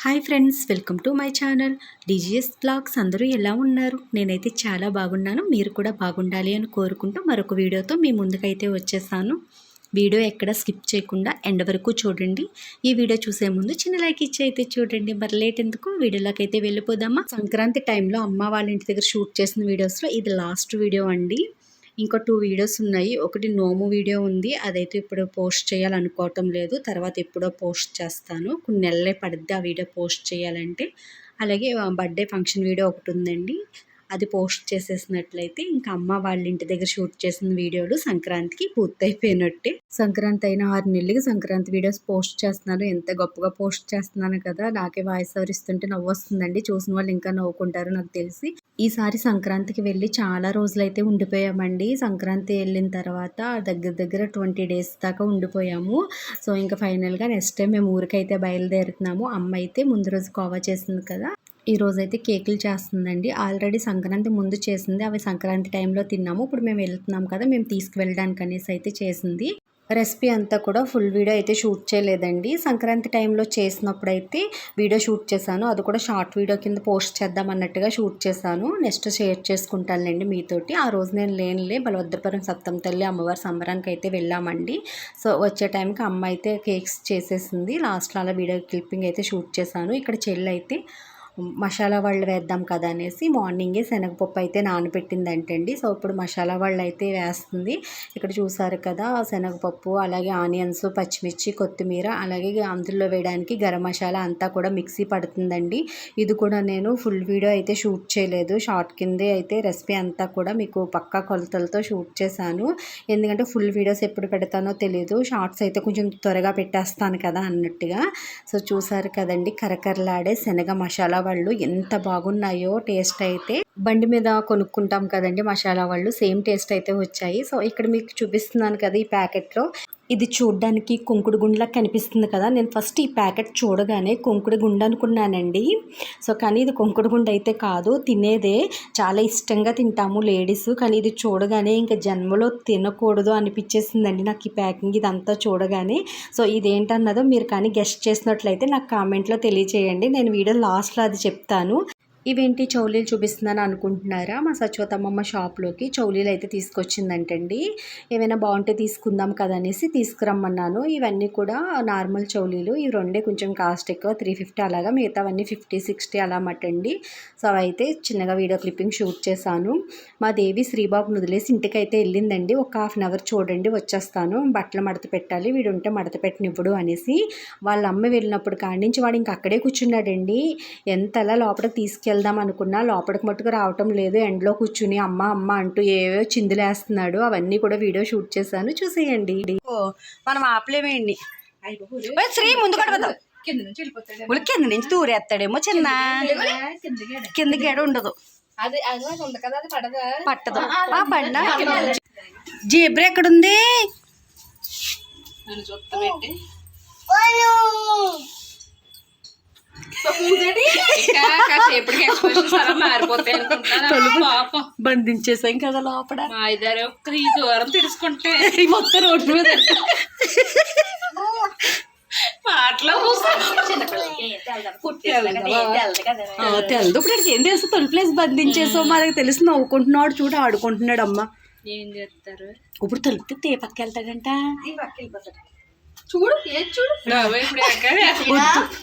Hi friends, welcome to my channel DGS blogs. అందరూ ఎలా ఉన్నారు? నేనైతే చాలా బాగున్నాను. మీరు కూడా బాగుండాలి అని కోరుకుంటూ మరొక వీడియోతో మీ ముందుకైతే వచ్చేసాను. వీడియో ఎక్కడ స్కిప్ చేయకుండా ఎండ్ వరకు చూడండి. ఈ వీడియో చూసే ముందు చిన్న లైక్ ఇచ్చి అయితే చూడండి. మరి లేట్ ఎందుకు, వీడియోలోకి అయితే వెళ్ళిపోదామా. సంక్రాంతి టైంలో అమ్మ వాళ్ళ ఇంటి దగ్గర షూట్ చేసిన వీడియోస్లో ఇది లాస్ట్ వీడియో అండి. ఇంకా 2 వీడియోస్ ఉన్నాయి. ఒకటి నోము వీడియో ఉంది, అదైతే ఇప్పుడు పోస్ట్ చేయాలనుకోవటం లేదు. తర్వాత ఎప్పుడో పోస్ట్ చేస్తాను. కొన్ని నెలలే పడుద్ది ఆ వీడియో పోస్ట్ చేయాలంటే. అలాగే బర్త్డే ఫంక్షన్ వీడియో ఒకటి ఉందండి, అది పోస్ట్ చేసేసినట్లయితే ఇంకా అమ్మ వాళ్ళ ఇంటి దగ్గర షూట్ చేసిన వీడియోలు సంక్రాంతికి పూర్తయిపోయినట్టే. సంక్రాంతి అయిన 6 నెలలకి సంక్రాంతి వీడియోస్ పోస్ట్ చేస్తున్నాను. ఎంత గొప్పగా పోస్ట్ చేస్తున్నాను కదా. నాకే వాయిస్ ఓవర్ ఇస్తుంటే నవ్వు వస్తుందండి. చూసిన వాళ్ళు ఇంకా నవ్వుకుంటారు నాకు తెలిసి. ఈసారి సంక్రాంతికి వెళ్ళి చాలా రోజులైతే ఉండిపోయామండి. సంక్రాంతి వెళ్ళిన తర్వాత దగ్గర 20 డేస్ దాకా ఉండిపోయాము. సో ఇంకా ఫైనల్గా నెక్స్ట్ టైం మేము ఊరికైతే బయలుదేరుతున్నాము. అమ్మ అయితే ముందు రోజు కోవా చేసింది కదా, ఈ రోజైతే కేకులు చేస్తుందండి. ఆల్రెడీ సంక్రాంతి ముందు చేసింది, అవి సంక్రాంతి టైంలో తిన్నాము. ఇప్పుడు మేము వెళ్తున్నాం కదా, మేము తీసుకువెళ్ళడానికి అనేసి అయితే చేసింది. రెసిపీ అంతా కూడా ఫుల్ వీడియో అయితే షూట్ చేయలేదండి. సంక్రాంతి టైంలో చేసినప్పుడు అయితే వీడియో షూట్ చేశాను, అది కూడా షార్ట్ వీడియో కింద పోస్ట్ చేద్దాం అన్నట్టుగా షూట్ చేశాను. నెక్స్ట్ షేర్ చేసుకుంటానులేండి మీతోటి. ఆ రోజు నేను లేనులే, బలభద్రపురం సప్తమ తల్లి అమ్మవారి సంబరానికి అయితే వెళ్ళామండి. సో వచ్చే టైంకి అమ్మ అయితే కేక్స్ చేసేసింది. లాస్ట్లో అలా వీడియో క్లిప్పింగ్ అయితే షూట్ చేశాను. ఇక్కడ చెల్లి అయితే మసాలా వాళ్ళు వేద్దాం కదా అనేసి మార్నింగే శనగపప్పు అయితే నానబెట్టిందంటండి. సో ఇప్పుడు మసాలా వాళ్ళు అయితే వేస్తుంది. ఇక్కడ చూసారు కదా, శనగపప్పు అలాగే ఆనియన్స్, పచ్చిమిర్చి, కొత్తిమీర, అలాగే అందులో వేయడానికి గరం మసాలా అంతా కూడా మిక్సీ పడుతుందండి. ఇది కూడా నేను ఫుల్ వీడియో అయితే షూట్ చేయలేదు, షార్ట్ కిందే అయితే రెసిపీ అంతా కూడా మీకు పక్కా కొలతలతో షూట్ చేశాను. ఎందుకంటే ఫుల్ వీడియోస్ ఎప్పుడు పెడతానో తెలియదు, షార్ట్స్ అయితే కొంచెం త్వరగా పెట్టేస్తాను కదా అన్నట్టుగా. సో చూసారు కదండి, కరకరలాడే శనగ మసాలా వాళ్ళు ఎంత బాగున్నాయో. టేస్ట్ అయితే బండి మీద కొనుక్కుంటాం కదండి మసాలా వాళ్ళు, సేమ్ టేస్ట్ అయితే వచ్చాయి. సో ఇక్కడ మీకు చూపిస్తున్నాను కదా, ఈ ప్యాకెట్లో ఇది చూడ్డానికి కుంకుడు గుండ్లా కనిపిస్తుంది కదా. నేను ఫస్ట్ ఈ ప్యాకెట్ చూడగానే కుంకుడు గుండు అనుకున్నానండి. సో కానీ ఇది కుంకుడు గుండు అయితే కాదు, తినేదే. చాలా ఇష్టంగా తింటాము లేడీస్, కానీ ఇది చూడగానే ఇంకా జన్మలో తినకూడదు అనిపించేసిందండి నాకు ఈ ప్యాకింగ్ ఇదంతా చూడగానే. సో ఇదేంటన్నదో మీరు కానీ గెస్ట్ చేసినట్లయితే నాకు కామెంట్లో తెలియచేయండి, నేను వీడియో లాస్ట్లో అది చెప్తాను. ఇవేంటి చౌలీలు చూపిస్తున్నాను అనుకుంటున్నారా? మా సత్యవతమ్మమ్మ షాప్లోకి చౌలీలు అయితే తీసుకొచ్చిందంటండి. ఏమైనా బాగుంటే తీసుకుందాం కదా అనేసి తీసుకురమ్మన్నాను. ఇవన్నీ కూడా నార్మల్ చౌలీలు, ఇవి రెండే కొంచెం కాస్ట్ ఎక్కువ, 350 అలాగా, మిగతావన్నీ 50-60 అలా మటండి. సో అవైతే చిన్నగా వీడియో క్లిప్పింగ్ షూట్ చేశాను. మా దేవి శ్రీబాబుని వదిలేసి ఇంటికైతే వెళ్ళిందండి. ఒక 1/2 అవర్ చూడండి వచ్చేస్తాను, బట్టలు మడత పెట్టాలి, వీడు ఉంటే మడత పెట్టినప్పుడు అనేసి. వాళ్ళ అమ్మ వెళ్ళినప్పుడు కాడి నుంచి వాడు ఇంక అక్కడే కూర్చున్నాడండి. ఎంతలా లోపలికి తీసుకెళ్దాం అనుకున్నా లోపలికి మట్టుకు రావటం లేదు. ఎండలో కూర్చుని అమ్మ అమ్మ అంటూ ఏవో చిందులేస్తున్నాడు. అవన్నీ కూడా వీడియో షూట్ చేశాను, చూసేయండి. మనం ఆపలేమేండి. శ్రీ ముందు కడగదు, కింద నుంచి దూరేస్తాడేమో. చిన్న కింద గేడ ఉండదు, పట్టదు. పడినా జీబ్రా ఎక్కడుంది? బంధించేసాం కదా లోపల. దూరం తెలుసుకుంటే మొత్తం రోడ్డు మీద తెలదు. ఇప్పుడు ఏం తెలుసు, తొలిప్లేసి బంధించేసావు. మనకు తెలిసి నవ్వుకుంటున్నాడు, చూడ ఆడుకుంటున్నాడు. అమ్మ ఏం చేస్తారు ఇప్పుడు తొలిపితే తే పక్క వెళ్తాడంట. చూడు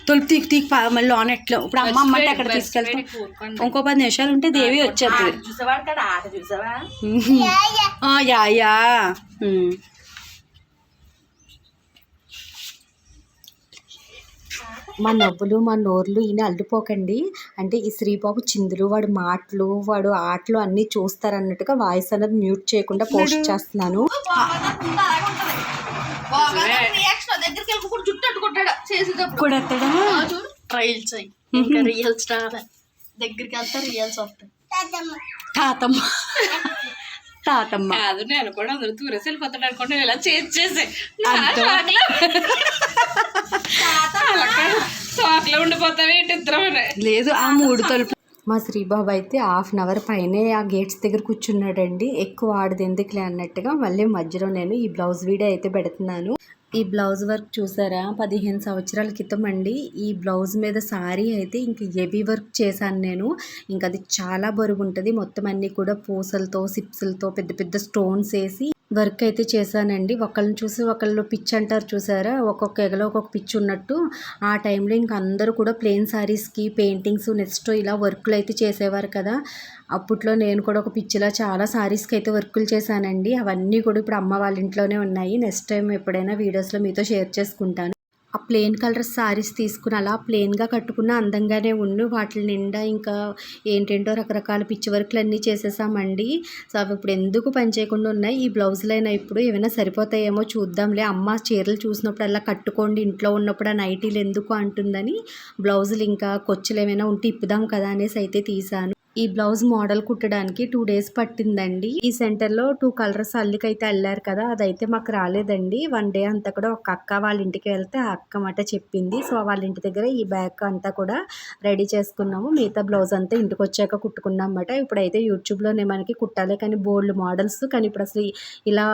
తొలుపు తీకి తీకి మళ్ళీ లోన్ ఎట్లా. ఇప్పుడు అమ్మ అమ్మంటే అక్కడ తీసుకెళ్తాం. ఇంకో 10 నిమిషాలు ఉంటే దేవి వచ్చేది. యా మా నవ్వులు మా నోర్లు ఈయన అల్లుపోకండి. అంటే ఈ శ్రీబాబు చిందులు, వాడు మాటలు, వాడు ఆటలు అన్నీ చూస్తారన్నట్టుగా వాయిస్ అనేది మ్యూట్ చేయకుండా పోస్ట్ చేస్తున్నాను. తాతమ్మ కాదు, నేను కూడా అందరూ దూరేసి వెళ్ళిపోతాడు అనుకుంటే ఇలా చేసే చోట్ల ఉండిపోతావి ఇద్దరం. లేదు, ఆ 3 తలుపు. మా శ్రీబాబు అయితే 1/2 అవర్ పైనే ఆ గేట్స్ దగ్గర కూర్చున్నాడండి. ఎక్కువ ఆడదు ఎందుకులే అన్నట్టుగా. మళ్ళీ మధ్యలో నేను ఈ బ్లౌజ్ వీడియో అయితే పెడుతున్నాను. ఈ బ్లౌజ్ వర్క్ చూసారా 15 సంవత్సరాల క్రితం అండి. ఈ బ్లౌజ్ మీద సారీ అయితే ఇంక హెవీ వర్క్ చేశాను నేను. ఇంక అది చాలా బరువు ఉంటుంది. మొత్తం అన్నీ కూడా పూసలతో సిప్స్లతో పెద్ద పెద్ద స్టోన్స్ వేసి వర్క్ అయితే చేశానండి. ఒకళ్ళని చూసి ఒకళ్ళు పిచ్ అంటారు చూసారా, ఒక్కొక్క ఎగలో ఒక్కొక్క పిచ్ ఉన్నట్టు. ఆ టైంలో ఇంక అందరూ కూడా ప్లెయిన్ శారీస్కి పెయింటింగ్స్ నెక్స్ట్ ఇలా వర్కులు అయితే చేసేవారు కదా. అప్పట్లో నేను కూడా ఒక పిచ్చిలా చాలా శారీస్కి అయితే వర్కులు చేశానండి. అవన్నీ కూడా ఇప్పుడు అమ్మ వాళ్ళ ఇంట్లోనే ఉన్నాయి. నెక్స్ట్ టైం ఎప్పుడైనా వీడియోస్లో మీతో షేర్ చేసుకుంటాను. ఆ ప్లెయిన్ కలర్ శారీస్ తీసుకుని అలా ప్లెయిన్గా కట్టుకున్న అందంగానే ఉండు. వాటి నిండా ఇంకా ఏంటేంటో రకరకాల పిచ్చి వర్క్లు అన్నీ చేసేసామండి. సో అవి ఇప్పుడు ఎందుకు పని చేయకుండా ఉన్నాయి. ఈ బ్లౌజులైనా ఇప్పుడు ఏమైనా సరిపోతాయేమో చూద్దాంలే. అమ్మ చీరలు చూసినప్పుడు అలా కట్టుకోండి ఇంట్లో ఉన్నప్పుడు ఆ నైటీలు ఎందుకు అంటుందని బ్లౌజులు ఇంకా కొచ్చులు ఏమైనా ఉంటే ఇప్పుదాం కదా అనేసి అయితే తీసాను. ఈ బ్లౌజ్ మోడల్ కుట్టడానికి 2 డేస్ పట్టిందండి. ఈ సెంటర్లో 2 కలర్స్ అల్లికైతే అల్లారు కదా, అదైతే మాకు రాలేదండి. 1 డే అంతా కూడా ఒక అక్క వాళ్ళ ఇంటికి వెళ్తే ఆ అక్క మాట చెప్పింది. సో వాళ్ళ ఇంటి దగ్గర ఈ బ్యాగ్ అంతా కూడా రెడీ చేసుకున్నాము. మిగతా బ్లౌజ్ అంతా ఇంటికి వచ్చాక కుట్టుకున్నాం అన్నమాట. ఇప్పుడైతే యూట్యూబ్లోనే మనకి కుట్టాలి కానీ బోల్డ్ మోడల్స్, కానీ ఇప్పుడు అసలు ఇలా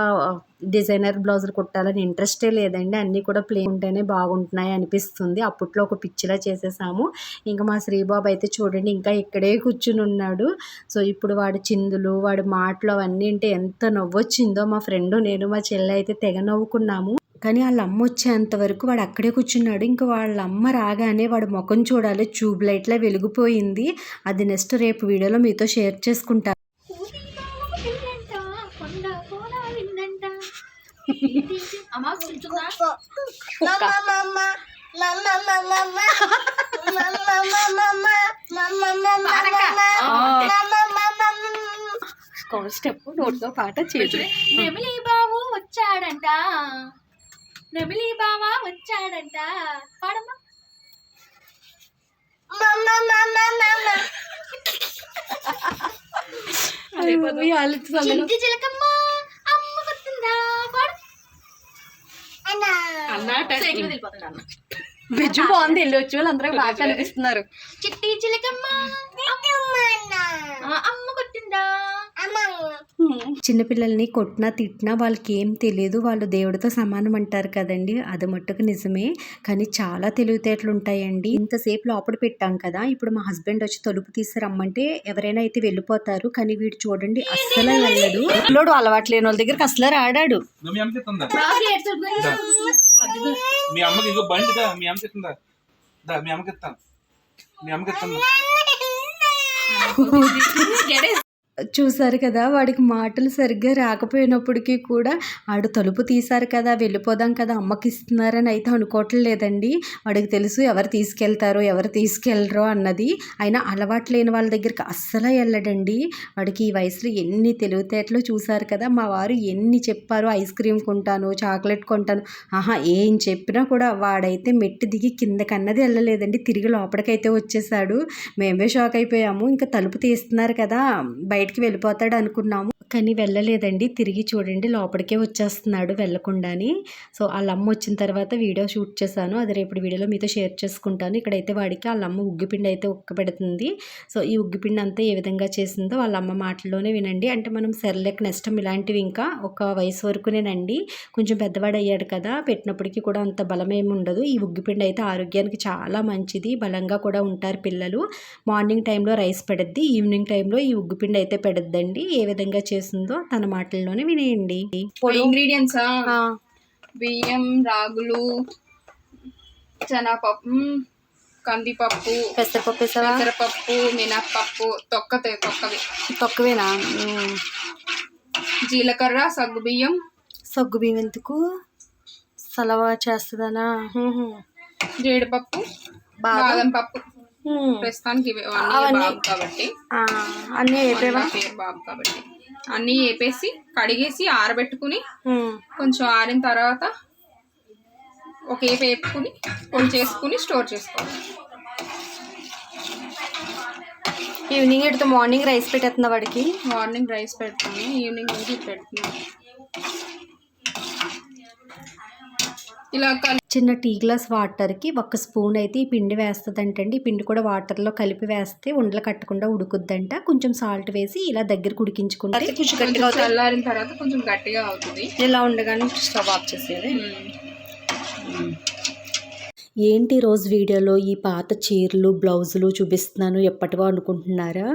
డిజైనర్ బ్లౌజులు కుట్టాలని ఇంట్రెస్టే లేదండి. అన్నీ కూడా ప్లెయిన్ ఉంటేనే బాగుంటున్నాయి అనిపిస్తుంది. అప్పట్లో ఒక పిచ్చిలా చేసేసాము. ఇంకా మా శ్రీబాబు అయితే చూడండి ఇంకా ఇక్కడే కూర్చుని ఉన్నాడు. సో ఇప్పుడు వాడి చిందులు వాడి మాటలు అవన్నీ అంటే ఎంత నవ్వొచ్చిందో. మా ఫ్రెండ్ నేను మా చెల్లె అయితే తెగ నవ్వుకున్నాము. కానీ వాళ్ళ అమ్మ వచ్చేంత వరకు వాడు అక్కడే కూర్చున్నాడు. ఇంకా వాళ్ళ అమ్మ రాగానే వాడు ముఖం చూడాలి, ట్యూబ్ లైట్లా వెలిగిపోయింది. అది నెక్స్ట్ రేపు వీడియోలో మీతో షేర్ చేసుకుంటాను. స్టెప్ నోటితో పాట చేతులు. నెమిలి బావు వచ్చాడంట, నెమిలి బావా వచ్చాడంట, పాడమ్మా. చిలకమ్మ అమ్మ వస్తుందా పాడు బిజ్జు బాగుంది. వెళ్ళి వచ్చి వాళ్ళు అందరూ బాగా కనిపిస్తున్నారు. చిట్టి చిలకమ్మ అమ్మ కొట్టిందా. చిన్నపిల్లల్ని కొట్టినా తిట్టినా వాళ్ళకి ఏం తెలియదు. వాళ్ళు దేవుడితో సమానం అంటారు కదండి, అది మట్టుకు నిజమే. కానీ చాలా తెలివితేటలు ఉంటాయండి. ఇంతసేపు లోపల పెట్టాం కదా, ఇప్పుడు మా హస్బెండ్ వచ్చి తలుపు తీసి రమ్మంటే ఎవరైనా అయితే వెళ్ళిపోతారు. కానీ వీడు చూడండి అస్సలు వెళ్ళడు. పిల్లోడు అలవాటు లేని వాళ్ళ దగ్గరికి అసలు రాడాడు. మీ అమ్మకి ఇగో బండిదా, మీ అమ్మకి ఇస్తుందా, మీ అమ్మకి ఇస్తాను, మీ అమ్మకి ఇస్తాను. చూసారు కదా, వాడికి మాటలు సరిగ్గా రాకపోయినప్పటికీ కూడా ఆడు తలుపు తీశారు కదా, వెళ్ళిపోదాం కదా, అమ్మకి ఇస్తున్నారని అయితే అనుకోవట్లేదండి. వాడికి తెలుసు ఎవరు తీసుకెళ్తారో ఎవరు తీసుకెళ్ళరో అన్నది. అయినా అలవాటు లేని వాళ్ళ దగ్గరికి అస్సలు వెళ్ళడండి. వాడికి ఈ వయసులో ఎన్ని తెలివితేటలు చూసారు కదా. మా వారు ఎన్ని చెప్పారు, ఐస్ క్రీమ్ కొంటాను, చాక్లెట్ కొంటాను, ఏం చెప్పినా కూడా వాడైతే మెట్టు దిగి కిందకన్నది వెళ్ళలేదండి. తిరిగి లోపలికైతే వచ్చేసాడు. మేమే షాక్ అయిపోయాము. ఇంకా తలుపు తీస్తున్నారు కదా, బయటికి వెళ్ళిపోతాడు అనుకున్నాము, కానీ వెళ్ళలేదండి. తిరిగి చూడండి లోపలికే వచ్చేస్తున్నాడు వెళ్ళకుండాని. సో వాళ్ళ అమ్మ వచ్చిన తర్వాత వీడియో షూట్ చేశాను, అది రేపు వీడియోలో మీతో షేర్ చేసుకుంటాను. ఇక్కడైతే వాడికి వాళ్ళ అమ్మ ఉగ్గిపిండి అయితే ఉక్క పెడుతుంది. సో ఈ ఉగ్గిపిండి అంతా ఏ విధంగా చేసిందో వాళ్ళ అమ్మ మాటల్లోనే వినండి. అంటే మనం సెర్లెక్ నెస్టమ్ ఇలాంటివి ఇంకా ఒక వయసు వరకునేనండి. కొంచెం పెద్దవాడు అయ్యాడు కదా, పెట్టినప్పటికీ కూడా అంత బలం ఏమి ఉండదు. ఈ ఉగ్గిపిండి అయితే ఆరోగ్యానికి చాలా మంచిది, బలంగా కూడా ఉంటారు పిల్లలు. మార్నింగ్ టైంలో రైస్ పెడద్ది, ఈవినింగ్ టైంలో ఈ ఉగ్గిపిండి అయితే పెడద్దండి. ఏ విధంగా చేసిందో తన మాటల్లోనే వినేయండి. ఇంగ్రీడియంట్స్ బియ్యం, రాగులు, శనగపప్పు, కందిపప్పు, పెసరపప్పు, మినప్పప్పు, తొక్కవేనా, జీలకర్ర, సగ్గుబియ్యం ఎందుకు సలవా చేస్తుందనా, జీడిపప్పు, బాదం పప్పు. ప్రస్తుతానికి కాబట్టి అన్నీ బాబు కాబట్టి అన్నీ వేపేసి కడిగేసి ఆరబెట్టుకుని కొంచెం ఆరిన తర్వాత ఒక ఏపు వేపుకుని పొడి చేసుకుని స్టోర్ చేసుకోవాలి. ఈవినింగ్ ఇటు మార్నింగ్ రైస్ పెట్టేస్తున్నా వాడికి. మార్నింగ్ రైస్ పెడుతున్నాను, ఈవినింగ్ నుంచి పెడుతున్నాను. ఇలా చిన్న టీ గ్లాస్ వాటర్కి 1 స్పూన్ అయితే ఈ పిండి వేస్తుందంటండి. ఈ పిండి కూడా వాటర్లో కలిపి వేస్తే ఉండలు కట్టకుండా ఉడుకుద్దంట. కొంచెం సాల్ట్ వేసి ఇలా దగ్గరకు ఉడికించుకుంటే కొంచెం చల్లారిన తర్వాత కొంచెం గట్టిగా అవుతుంది. ఇలా ఉండగానే స్టవ్ ఆఫ్ చేసేది. ఏంటి రోజు వీడియోలో ఈ పాత చీరలు బ్లౌజులు చూపిస్తున్నాను ఎప్పటివో అనుకుంటున్నారా?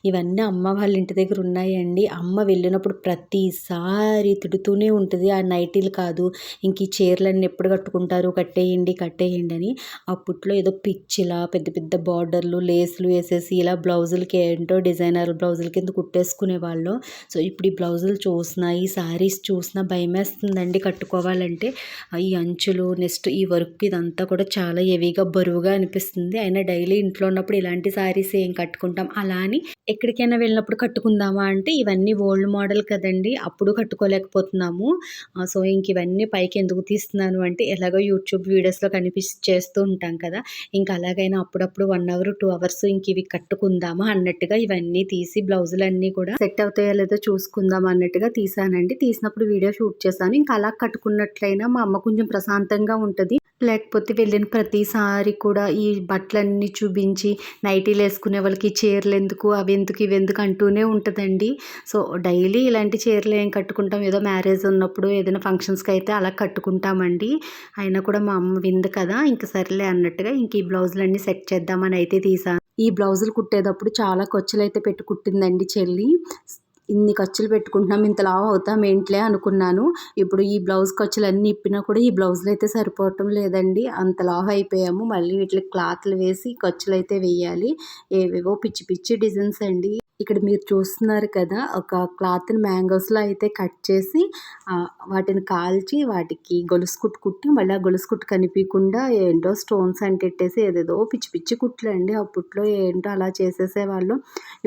ఇవన్నీ అమ్మ వాళ్ళ ఇంటి దగ్గర ఉన్నాయండి. అమ్మ వెళ్ళినప్పుడు ప్రతిసారి తిడుతూనే ఉంటుంది. ఆ నైటీలు కాదు ఇంక ఈ చీరలన్నీ ఎప్పుడు కట్టుకుంటారు, కట్టేయండి కట్టేయండి అని. అప్పట్లో ఏదో పిచ్చిలా పెద్ద పెద్ద బార్డర్లు లేసులు వేసేసి ఇలా బ్లౌజులకి ఏంటో డిజైనర్ బ్లౌజుల కింద కుట్టేసుకునేవాళ్ళు. సో ఇప్పుడు ఈ బ్లౌజులు చూసినా ఈ శారీస్ చూసినా భయమేస్తుందండి కట్టుకోవాలంటే. ఈ అంచులు నెక్స్ట్ ఈ వర్క్ ఇదంతా కూడా చాలా హెవీగా బరువుగా అనిపిస్తుంది. అయినా డైలీ ఇంట్లో ఉన్నప్పుడు ఇలాంటి శారీస్ ఏం కట్టుకుంటాం. అలా అని ఎక్కడికైనా వెళ్ళినప్పుడు కట్టుకుందామా అంటే ఇవన్నీ ఓల్డ్ మోడల్ కదండి, అప్పుడు కట్టుకోలేకపోతున్నాము. సో ఇంక ఇవన్నీ పైకి ఎందుకు తీస్తున్నాను అంటే ఎలాగో యూట్యూబ్ వీడియోస్లో చేస్తూ ఉంటాం కదా, ఇంకా అలాగైనా అప్పుడప్పుడు 1 అవర్ 2 అవర్స్ ఇంక ఇవి కట్టుకుందామా అన్నట్టుగా ఇవన్నీ తీసి బ్లౌజులన్నీ కూడా సెట్ అవుతాయో లేదో చూసుకుందాం అన్నట్టుగా తీసానండి. తీసినప్పుడు వీడియో షూట్ చేశాను. ఇంకా అలా కట్టుకున్నట్లయినా మా అమ్మ కొంచెం ప్రశాంతంగా ఉంటుంది. లేకపోతే వెళ్ళిన ప్రతిసారి కూడా ఈ బట్టలన్నీ చూపించి నైటీలు వేసుకునే వాళ్ళకి చీరలు ఎందుకు అవి ఎందుకు ఇవి ఎందుకు అంటూనే ఉంటుందండి. సో డైలీ ఇలాంటి చీరలు ఏం కట్టుకుంటాం, ఏదో మ్యారేజ్ ఉన్నప్పుడు ఏదైనా ఫంక్షన్స్కి అయితే అలా కట్టుకుంటామండి. అయినా కూడా మా అమ్మ విందు కదా ఇంక సర్లే అన్నట్టుగా ఇంక ఈ బ్లౌజులన్నీ సెట్ చేద్దామని అయితే తీసాను. ఈ బ్లౌజులు కుట్టేటప్పుడు చాలా ఖర్చులు అయితే పెట్టి కుట్టిందండి చెల్లి. ఇన్ని ఖర్చులు పెట్టుకుంటున్నాం, ఇంత లావు అవుతాం ఏంట్లే అనుకున్నాను. ఇప్పుడు ఈ బ్లౌజ్ ఖర్చులన్నీ ఇప్పినా కూడా ఈ బ్లౌజులు అయితే సరిపోవటం లేదండి. అంత లావు అయిపోయాము. మళ్ళీ వీటికి క్లాత్లు వేసి ఖర్చులు అయితే వేయాలి. ఏవేవో పిచ్చి పిచ్చి డిజైన్స్ అండి. ఇక్కడ మీరు చూస్తున్నారు కదా, ఒక క్లాత్ని మ్యాంగోస్లో అయితే కట్ చేసి వాటిని కాల్చి వాటికి గొలుసు కుట్టు కుట్టి మళ్ళీ ఆ గొలుసు కుట్టు కనిపించకుండా ఏంటో స్టోన్స్ అంటెట్టేసి ఏదేదో పిచ్చి పిచ్చి కుట్లు అండి. అప్పట్లో ఏంటో అలా చేసేసేవాళ్ళు.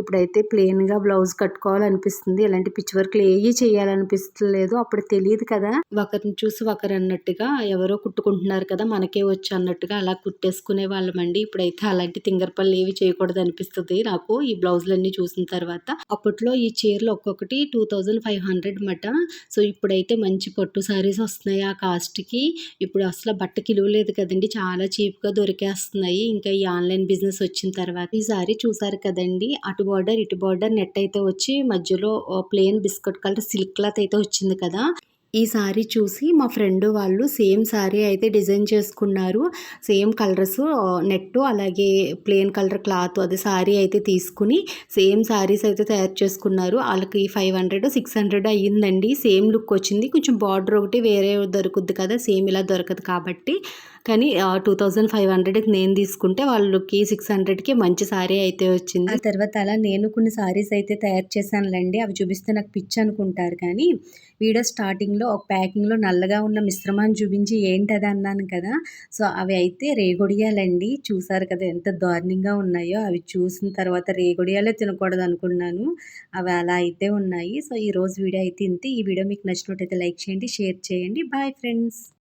ఇప్పుడైతే ప్లెయిన్గా బ్లౌజ్ కట్టుకోవాలనిపిస్తుంది. ఇలాంటి పిచ్చి వర్క్లు ఏవి చేయాలనిపిస్తలేదు. అప్పుడు తెలియదు కదా, ఒకరిని చూసి ఒకరు అన్నట్టుగా ఎవరో కుట్టుకుంటున్నారు కదా మనకే వచ్చు అన్నట్టుగా అలా కుట్టేసుకునే వాళ్ళమండి. ఇప్పుడైతే అలాంటి తింగర్ పనులు ఏవి చేయకూడదు అనిపిస్తుంది నాకు ఈ బ్లౌజులన్నీ చూసిన తర్వాత. అప్పట్లో ఈ చీరలు ఒక్కొక్కటి 2500 మాట. సో ఇప్పుడైతే మంచి పట్టు సారీస్ వస్తున్నాయి ఆ కాస్ట్కి. ఇప్పుడు అసలు బట్ట కిలువ లేదు కదండి, చాలా చీప్గా దొరికేస్తున్నాయి. ఇంకా ఈ ఆన్లైన్ బిజినెస్ వచ్చిన తర్వాత ఈ సారీ చూసారు కదండి, అటు బార్డర్ ఇటు బార్డర్ నెట్ అయితే వచ్చి మధ్యలో plain biscuit colour silk cloth అయితే వచ్చింది కదా. ఈ సారీ చూసి మా ఫ్రెండ్ వాళ్ళు సేమ్ సారీ అయితే డిజైన్ చేసుకున్నారు. సేమ్ కలర్స్ నెట్ అలాగే ప్లెయిన్ కలర్ క్లాత్ అది సారీ అయితే తీసుకుని సేమ్ సారీస్ అయితే తయారు చేసుకున్నారు. వాళ్ళకి 500 600 అయ్యిందండి. సేమ్ లుక్ వచ్చింది. కొంచెం బార్డర్ ఒకటి వేరే దొరుకుద్ది కదా, సేమ్ ఇలా దొరకదు కాబట్టి. కానీ 2500కి నేను తీసుకుంటే వాళ్ళకి 600కి మంచి సారీ అయితే వచ్చింది. ఆ తర్వాత అలా నేను కొన్ని సారీస్ అయితే తయారు చేశానులేండి. అవి చూపిస్తే నాకు పిచ్చి అనుకుంటారు కానీ వీడియో స్టార్టింగ్లో ఒక ప్యాకింగ్లో నల్లగా ఉన్న మిశ్రమాన్ని చూపించి ఏంటది అన్నాను కదా. సో అవి అయితే రేగొడియాలండి. చూసారు కదా ఎంత దారుణంగా ఉన్నాయో. అవి చూసిన తర్వాత రేగొడియాలే తినకూడదు అనుకున్నాను. అవి అలా అయితే ఉన్నాయి. సో ఈరోజు వీడియో అయితే ఇంతే. ఈ వీడియో మీకు నచ్చినట్టయితే లైక్ చేయండి, షేర్ చేయండి. Bye friends.